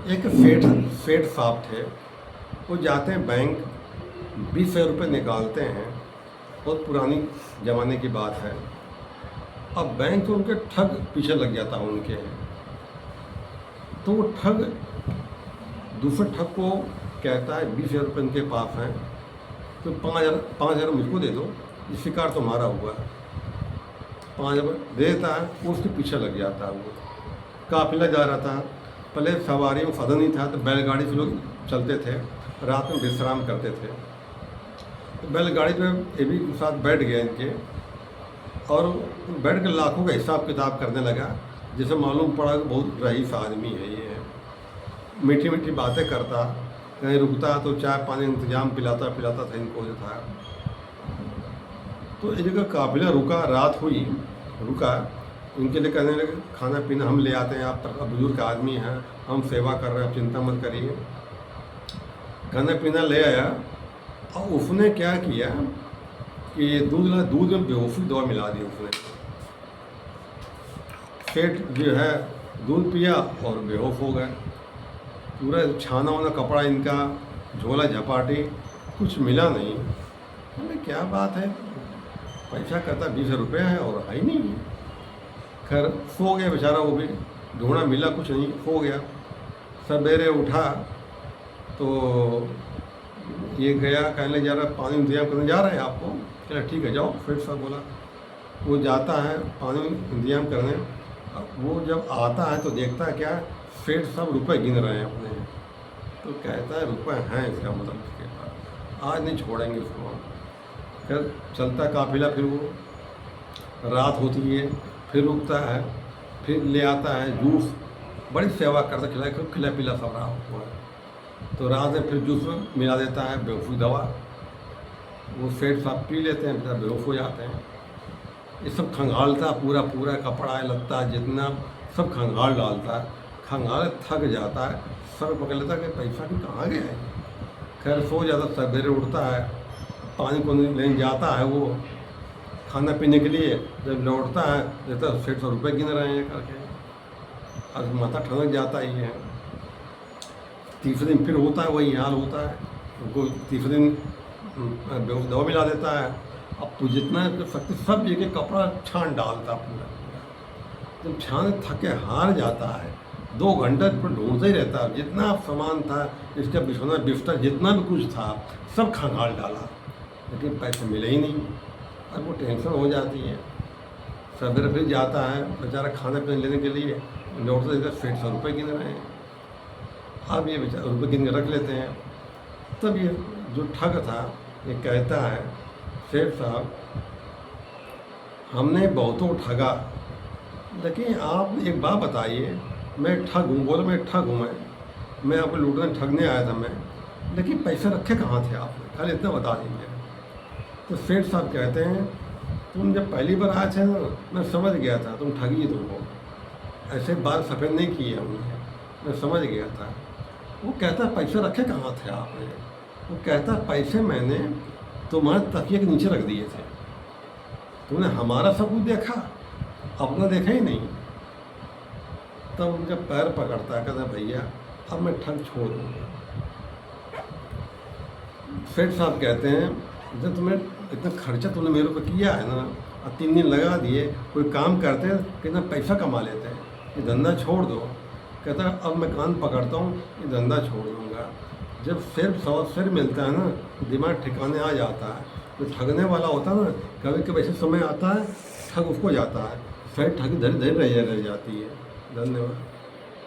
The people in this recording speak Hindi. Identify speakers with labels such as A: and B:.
A: एक सेठ सेठ साहब थे। वो जाते हैं बैंक, 20,000 रुपये निकालते हैं। बहुत पुरानी ज़माने की बात है। अब बैंक तो उनके ठग पीछे लग जाता है उनके। तो वो ठग दूसरे ठग को कहता है 20,000 रुपये इनके पास हैं, तो 5,000 मुझको दे दो, ये शिकार तो मारा हुआ है। 5,000 दे देता है, वो उसके पीछे लग जाता है। वो काफिला जा रहा था, पहले सवारी में साधन नहीं था, तो बैलगाड़ी से लोग चलते थे, रात में विश्राम करते थे। तो बैलगाड़ी पे ये भी साथ बैठ गए इनके, और बैठ के लाखों का हिसाब किताब करने लगा। जैसे मालूम पड़ा कि बहुत रईस आदमी है ये। मीठी मीठी बातें करता, कहीं रुकता तो चाय पानी इंतजाम पिलाता था इनको जो था। तो एक जगह काफिला रुका, रात हुई, रुका। इनके लिए कहने लगे खाना पीना हम ले आते हैं, आप तक बुजुर्ग आदमी हैं, हम सेवा कर रहे हैं, चिंता मत करिए। खाना पीना ले आया, और उसने क्या किया कि दूध में बेहोशी दवा मिला दी उसने। सेठ जो है दूध पिया और बेहोश हो गए। पूरा छाना वाना कपड़ा इनका, झोला झपाटी, कुछ मिला नहीं। मैंने क्या बात है, पैसा कहता 20 रुपये है और है ही नहीं। खैर सो गया बेचारा, वो भी ढूंढा, मिला कुछ नहीं, सो गया। सवेरे उठा तो ये गया, कहने जा रहा पानी इंतजाम करने जा रहे हैं आपको। चलो ठीक है जाओ, सेठ साहब बोला। वो जाता है पानी इंतजाम करने। वो जब आता है तो देखता है क्या, सेठ साहब रुपए गिन रहे हैं अपने। तो कहता है रुपए हैं, इसका मतलब इसके पास, आज नहीं छोड़ेंगे उसको। फिर चलता काफिला, फिर वो रात होती है, फिर रुकता है, फिर ले आता है जूस, बड़ी सेवा करता, खिला पिला सब रहा हुआ है। तो रात में फिर जूस में मिला देता है बेहोशी दवा। वो सेठ साहब पी लेते हैं, फिर बेहोश हो जाते हैं। ये सब खंगालता, पूरा पूरा कपड़ा है लत्ता जितना सब खंगाल डालता है। खंगाल थक जाता है, सर पकड़ लेता है कि पैसा भी कहाँ गया है। खैर सो जाता, सवेरे उठता है, पानी को लेने जाता है वो खाना पीने के लिए। जब लौटता है देखता 150 रुपये गिन रहे हैं करके, और माथा ठनक जाता ही है। तीसरे दिन फिर होता है, वही हाल होता है। उनको तीसरे दिन बेहोश दवा मिला देता है। अब तो जितना शक्ति सब जगह कपड़ा छान डालता पूरा। जब छान थके हार जाता है, 2 घंटे पर ढूंढता ही रहता है। जितना सामान था, इसका बिछौना बिस्तर जितना भी कुछ था, सब खंगाल डाला, लेकिन पैसे मिले ही नहीं। अब वो टेंशन हो जाती है। सवेरे फिर जाता है बेचारा खाना पीना लेने के लिए, लौटते देखते 150 रुपये गिन रहे हैं। अब ये बेचारा रुपये गिन के रख लेते हैं। तब ये जो ठग था ये कहता है, सेठ साहब हमने बहुतों ठगा, लेकिन आप एक बात बताइए, मैं ठग हूँ। बोला मैं ठग हूँ, मैं आपको लूटने ठगने आया था मैं, लेकिन पैसे रखे कहाँ थे आपने, खाली इतना बता दीजिए। तो सेठ साहब कहते हैं तुम जब पहली बार आए थे ना, मैं समझ गया था तुम ठगी तुमको, ऐसे बाल सफ़ेद नहीं किए हमने, मैं समझ गया था। वो कहता है पैसे रखे कहाँ थे आपने। वो कहता है पैसे मैंने तुम्हारे तकिए के नीचे रख दिए थे, तुमने हमारा सब कुछ देखा, अपना देखा ही नहीं। तब उनका पैर पकड़ता है, कहता भैया अब मैं ठग छोड़ दूँगा। सेठ साहब कहते हैं जब तुम्हें इतना खर्चा तुमने मेरे ऊपर किया है ना, और 3 दिन लगा दिए, कोई काम करते कितना पैसा कमा लेते हैं, ये धंधा छोड़ दो। कहता है अब मैं कान पकड़ता हूँ, ये धंधा छोड़ दूँगा। जब सिर्फ सिर मिलता है ना, दिमाग ठिकाने आ जाता है। जो ठगने वाला होता है ना, कभी कभी ऐसे समय आता है ठग उसको जाता है, फिर ठग धैर्य रह जाती है। धन्यवाद।